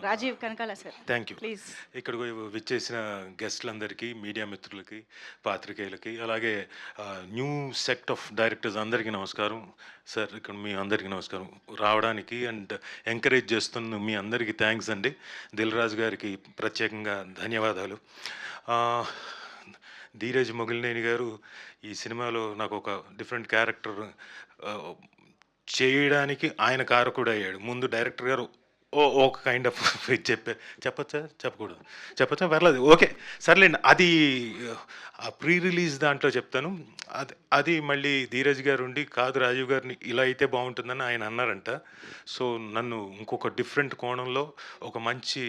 Rajiv Kanakala sir. Thank you. Please. ఇక్కడికి విచ్చేసిన గెస్టులందరికీ, media మిత్రులకి, పాత్రికేయులకి, అలాగే న్యూ సెట్ ఆఫ్ డైరెక్టర్స్ అందరికీ నమస్కారం. సార్ ఇక్కడ మీ అందరికీ నమస్కారం. రావడానికి అండ్ ఎంకరేజ్ చేస్తున్న మీ అందరికీ థ్యాంక్స్ అండి. దిల్ రాజు గారికి ప్రత్యేకంగా ధన్యవాదాలు. ధీరజ్ మొగిలినేని గారు ఈ సినిమాలో నాకు ఒక డిఫరెంట్ క్యారెక్టర్ చేయడానికి ఆయన కారకుడు అయ్యాడు. ముందు డైరెక్టర్ గారు ఒక కైండ్ ఆఫ్ చెప్పచ్చా చెప్పకూడదు, చెప్పచ్చా పర్లేదు, ఓకే సర్లేండి. అది ప్రీ రిలీజ్ దాంట్లో చెప్తాను. అది మళ్ళీ ధీరజ్ గారు ఉండి కాదు రాజీవ్ గారిని ఇలా అయితే బాగుంటుందని ఆయన అన్నారంట. సో నన్ను ఇంకొక డిఫరెంట్ కోణంలో ఒక మంచి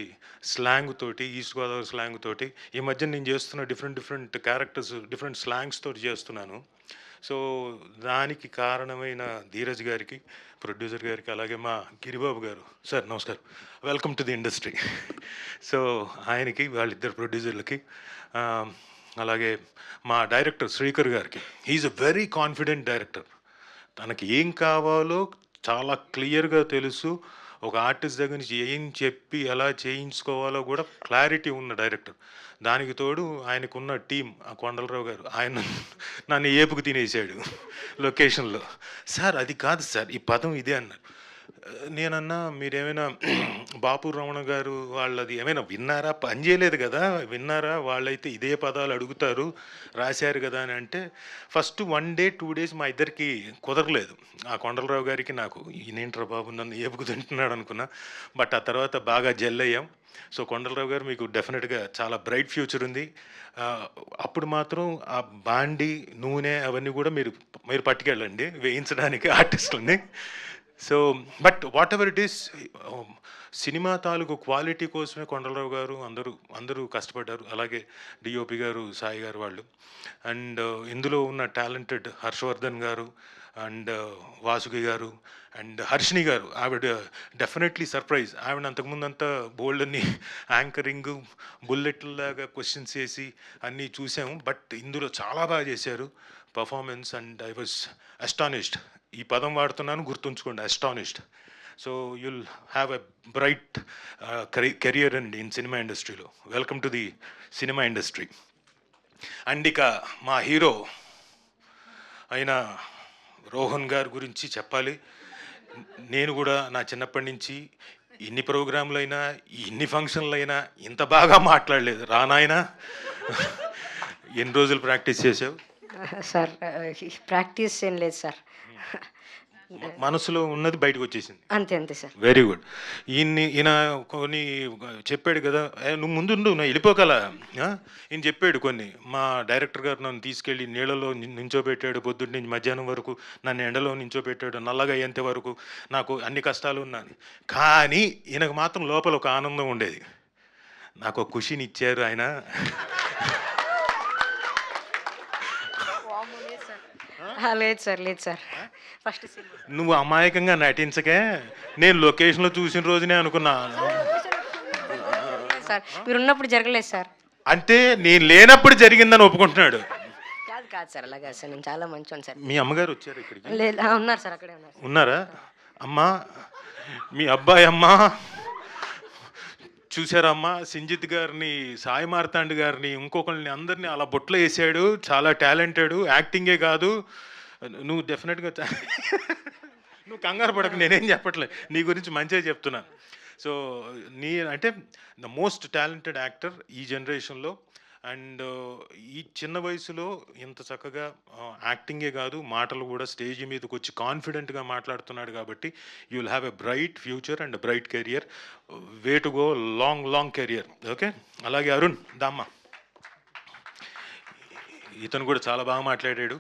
స్లాంగ్ తోటి, ఈస్ట్ గోదావరి స్లాంగ్ తోటి, ఈ మధ్య నేను చేస్తున్న డిఫరెంట్ క్యారెక్టర్స్ డిఫరెంట్ స్లాంగ్స్ తోటి చేస్తున్నాను. సో దానికి కారణమైన ధీరజ్ గారికి, ప్రొడ్యూసర్ గారికి, అలాగే మా గిరిబాబు గారు, సార్ నమస్కారం, welcome to the industry. So ఆయనకి, వాళ్ళిద్దరు ప్రొడ్యూసర్లకి, అలాగే మా డైరెక్టర్ శ్రీకర్ గారికి. He's a very confident director. తనకి ఏం కావాలో చాలా క్లియర్గా తెలుసు. ఒక ఆర్టిస్ట్ దగ్గర నుంచి ఏం చెప్పి ఎలా చేయించుకోవాలో కూడా క్లారిటీ ఉన్న డైరెక్టర్. దానికి తోడు ఆయనకున్న టీం, ఆ కొండలరావు గారు, ఆయన నన్ను ఏపుకు తినేసాడు లొకేషన్లో. సార్ అది కాదు సార్, ఈ పదం ఇదే అన్నారు. నేనన్నా మీరేమైనా బాపు రమణ గారు వాళ్ళది ఏమైనా విన్నారా, పని చేయలేదు కదా, విన్నారా, వాళ్ళైతే ఇదే పదాలు అడుగుతారు, రాశారు కదా అని అంటే, ఫస్ట్ 1 డే 2 డేస్ మా ఇద్దరికి కుదరలేదు. ఆ కొండలరావు గారికి నాకు, ఈయనేంట్రా బాబు నన్ను ఏపుకు తింటున్నాడు అనుకున్నా. బట్ ఆ తర్వాత బాగా జెల్ అయ్యాం. సో కొండలరావు గారు మీకు డెఫినెట్గా చాలా బ్రైట్ ఫ్యూచర్ ఉంది. అప్పుడు మాత్రం ఆ బాండి, నూనె అవన్నీ కూడా మీరు పట్టుకెళ్ళండి వేయించడానికి ఆర్టిస్టులని. So but whatever it is, cinema తాలూకు క్వాలిటీ కోసమే కొండలరావు గారు అందరూ కష్టపడ్డారు. అలాగే డిఓపి గారు, సాయి గారు వాళ్ళు. అండ్ ఇందులో ఉన్న టాలెంటెడ్ హర్షవర్ధన్ గారు అండ్ వాసుకి గారు అండ్ హర్షిని గారు, ఆవిడ డెఫినెట్లీ సర్ప్రైజ్. ఆవిడ అంతకుముందంతా బోల్డ్ని యాంకరింగ్, బుల్లెట్లాగా క్వశ్చన్స్ వేసి అన్నీ చూసాము. బట్ ఇందులో చాలా బాగా చేశారు performance. And I was astonished. ఈ పదం వాడుతున్నాను, గుర్తుంచుకోండి, astonished. So you'll have a bright career and in cinema ఇండస్ట్రీలో. Welcome to the cinema industry. And ఇక మా హీరో అయిన రోహన్ గారి గురించి చెప్పాలి. నేను కూడా నా చిన్నప్పటి నుంచి ఇన్ని ప్రోగ్రాంలు అయినా, ఇన్ని ఫంక్షన్లు అయినా ఇంత బాగా మాట్లాడలేదు. రానాయనా ఎన్ని రోజులు ప్రాక్టీస్ చేసావు సార్? ప్రాక్టీస్ ఏం లేదు సార్, మనసులో ఉన్నది బయటకు వచ్చేసింది. అంతే సార్. Very good. ఈయన కొన్ని చెప్పాడు కదా, నువ్వు ముందు నువ్వు వెళ్ళిపోగల. ఈయన చెప్పాడు కొన్ని. మా డైరెక్టర్ గారు నన్ను తీసుకెళ్ళి నీళ్ళలో నించోబెట్టాడు, పొద్దున్న నుంచి మధ్యాహ్నం వరకు నన్ను ఎండలో నించోబెట్టాడు, నల్లగా అయ్యేంత వరకు నాకు అన్ని కష్టాలు ఉన్నాను. కానీ ఈయనకు మాత్రం లోపల ఒక ఆనందం ఉండేది. నాకు ఒక ఖుషిని ఇచ్చారు ఆయన. లేదు సార్ ఫస్ట్ నువ్వు అమాయకంగా నటించకే, నేను లొకేషన్లో చూసిన రోజునే అనుకున్నా. సార్ మీరు ఉన్నప్పుడు జరగలేదు సార్. అంటే నేను లేనప్పుడు జరిగిందని ఒప్పుకుంటున్నాడు. కాదు సార్, అలాగా సార్, నేను చాలా మంచివాను సార్. మీ అమ్మగారు వచ్చారు ఇక్కడికి? లేదు, ఉన్నారు సార్, అక్కడే ఉన్నారు. ఉన్నారా? అమ్మా, మీ అబ్బాయి అమ్మా చూసారమ్మా, సింజిత్ గారిని, సాయి మార్తాండ్ గారిని, ఇంకొకరిని, అందరినీ అలా బొట్లో వేసాడు. చాలా టాలెంటెడ్, యాక్టింగే కాదు. నువ్వు డెఫినెట్గా నువ్వు కంగారు పడకు, నేనేం చెప్పట్లేదు, నీ గురించి మంచిగా చెప్తున్నాను. సో అంటే ద మోస్ట్ టాలెంటెడ్ యాక్టర్ ఈ జనరేషన్లో. అండ్ ఈ చిన్న వయసులో ఇంత చక్కగా యాక్టింగే కాదు, మాటలు కూడా స్టేజ్ మీదకి వచ్చి కాన్ఫిడెంట్గా మాట్లాడుతున్నాడు. కాబట్టి you will have a bright future and bright career. Way to go, long career. Okay. అలాగే అరుణ్ దామ్మ, ఇతను కూడా చాలా బాగా మాట్లాడాడు.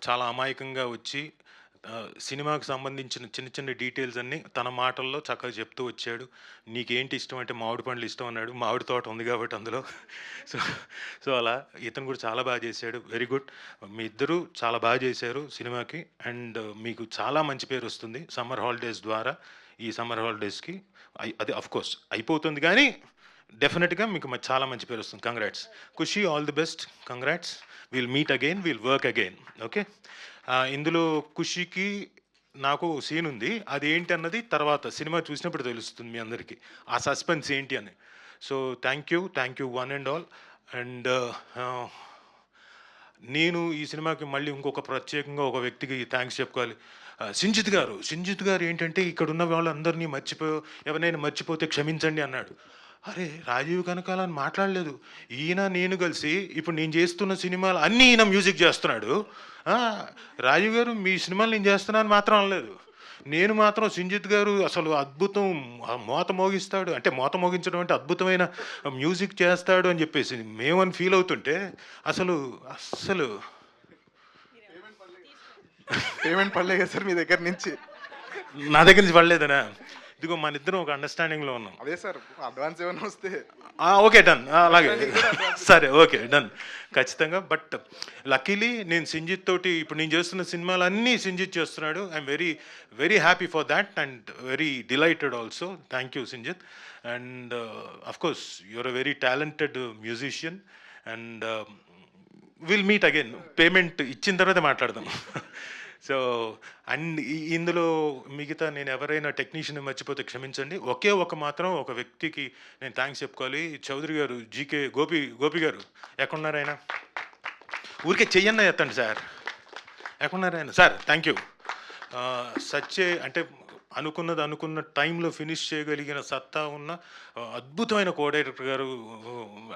చాలా అమాయకంగా వచ్చి సినిమాకు సంబంధించిన చిన్న డీటెయిల్స్ అన్నీ తన మాటల్లో చక్కగా చెప్తూ వచ్చాడు. నీకేంటి ఇష్టం అంటే మామిడి పండ్లు ఇష్టం అన్నాడు. మామిడి తోట ఉంది కాబట్టి అందులో. సో అలా ఇతను కూడా చాలా బాగా చేశాడు. Very good. మీ ఇద్దరు చాలా బాగా చేశారు సినిమాకి. అండ్ మీకు చాలా మంచి పేరు వస్తుంది సమ్మర్ హాలిడేస్ ద్వారా. ఈ సమ్మర్ హాలిడేస్కి అది అఫ్కోర్స్ అయిపోతుంది, కానీ డెఫినెట్గా మీకు చాలా మంచి పేరు వస్తుంది. Congrats Khushi, all the best, congrats. Will meet again, will work again. Okay. ఇందులో ఖుషికి నాకు సీన్ ఉంది, అది ఏంటి అన్నది తర్వాత సినిమా చూసినప్పుడు తెలుస్తుంది మీ అందరికీ ఆ సస్పెన్స్ ఏంటి అని. So thank you one and all. And నేను ఈ సినిమాకి మళ్ళీ ఇంకొక ప్రత్యేకంగా ఒక వ్యక్తికి థ్యాంక్స్ చెప్పుకోవాలి. సింజిత్ గారు ఏంటంటే ఇక్కడ ఉన్న వాళ్ళందరినీ ఎవరినైనా మర్చిపోతే క్షమించండి అన్నాడు. అరే రాజీవ్ కనకాల అని మాట్లాడలేదు. ఈయన నేను కలిసి ఇప్పుడు నేను చేస్తున్న సినిమాలు అన్నీ ఈయన మ్యూజిక్ చేస్తున్నాడు. ఆ, రాజీవ్ గారు మీ సినిమాలు నేను చేస్తున్నాను మాత్రం అనలేదు. నేను మాత్రం సింజిత్ గారు అసలు అద్భుతం, మోత మోగిస్తాడు అంటే మోత మోగించడం అంటే అద్భుతమైన మ్యూజిక్ చేస్తాడు అని చెప్పేసి మేమని ఫీల్ అవుతుంటే అసలు అస్సలు పేమెంట్ పడలేదు కదా సార్ మీ దగ్గర నుంచి? నా దగ్గర నుంచి పడలేదనా? ఇదిగో మన ఇద్దరం ఒక అండర్స్టాండింగ్లో ఉన్నాం. అదే సార్ అడ్వాన్స్ ఏమైనా వస్తే ఓకే డన్, అలాగే సరే ఓకే డన్ ఖచ్చితంగా. బట్ లక్కీలీ నేను సింజిత్ తోటి ఇప్పుడు నేను చేస్తున్న సినిమాలు అన్నీ సింజిత్ చేస్తున్నాడు. I'm very happy for that and very delighted also. Thank you Sinjith. And of course you're a very talented musician and will meet again. Payment ఇచ్చిన తర్వాత మాట్లాడదాం. సో అండ్ ఇందులో మిగతా నేను ఎవరైనా టెక్నీషియన్ మర్చిపోతే క్షమించండి. ఒకే మాత్రం ఒక వ్యక్తికి నేను థ్యాంక్స్ చెప్పుకోవాలి. చౌదరి గారు, జీకే గోపి గారు ఎక్కడున్నారు ఆయన? ఊరికే చెయ్యన్న ఎత్తండి సార్. ఎక్కడున్నారు ఆయన? Sir thank you. సచ్చే అంటే అనుకున్న టైంలో ఫినిష్ చేయగలిగిన సత్తా ఉన్న అద్భుతమైన డైరెక్టర్ గారు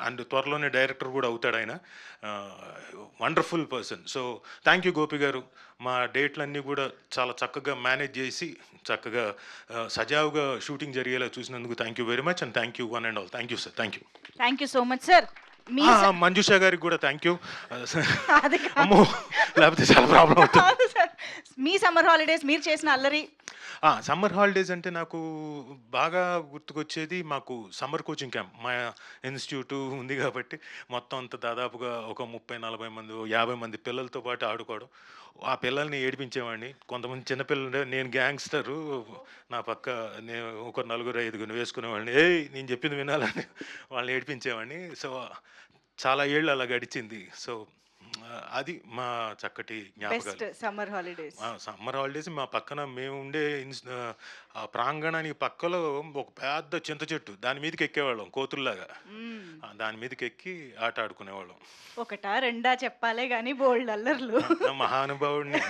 అండ్ త్వరలోనే డైరెక్టర్ కూడా అవుతాడు ఆయన. Wonderful person. So thank you Gopi గారు. మా డేట్లన్నీ కూడా చాలా చక్కగా మేనేజ్ చేసి చక్కగా సజావుగా షూటింగ్ జరిగేలా చూసినందుకు thank you very much and thank you one and all. Thank you sir. Thank you. Thank you so much sir. Manjusha గారికి కూడా థ్యాంక్ యూ. అమ్మో లేకపోతే చాలా ప్రాబ్లం అవుతుంది. మీ సమ్మర్ హాలిడేస్ మీరు చేసిన అల్లరి. సమ్మర్ హాలిడేస్ అంటే నాకు బాగా గుర్తుకొచ్చేది మాకు సమ్మర్ కోచింగ్ క్యాంప్ మా ఇన్స్టిట్యూట్ ఉంది కాబట్టి మొత్తం అంతా దాదాపుగా ఒక 30-40 మంది 50 మంది పిల్లలతో పాటు ఆడుకోవడం. ఆ పిల్లల్ని ఏడిపించేవాడిని. కొంతమంది చిన్నపిల్లలు, నేను గ్యాంగ్స్టరు, నా పక్క నేను ఒక 4-5 వేసుకునేవాడిని. నేను చెప్పింది వినాలని వాళ్ళని ఏడిపించేవాడిని. సో చాలా ఏళ్ళు అలా గడిచింది. సో అది మా చక్కటి జ్ఞాపకాలు. Summer holidays. సమ్మర్ హాలిడేస్ మా పక్కన మేము ఉండే ప్రాంగణానికి పక్కలో ఒక పెద్ద చింత చెట్టు, దాని మీదకి ఎక్కేవాళ్ళం కోతుల్లాగా. దాని మీదకి ఎక్కి ఆట ఆడుకునేవాళ్ళం. ఒకటా రెండా చెప్పాలే గానీ బోల్డ్ అల్లర్లు. మహానుభావుడిని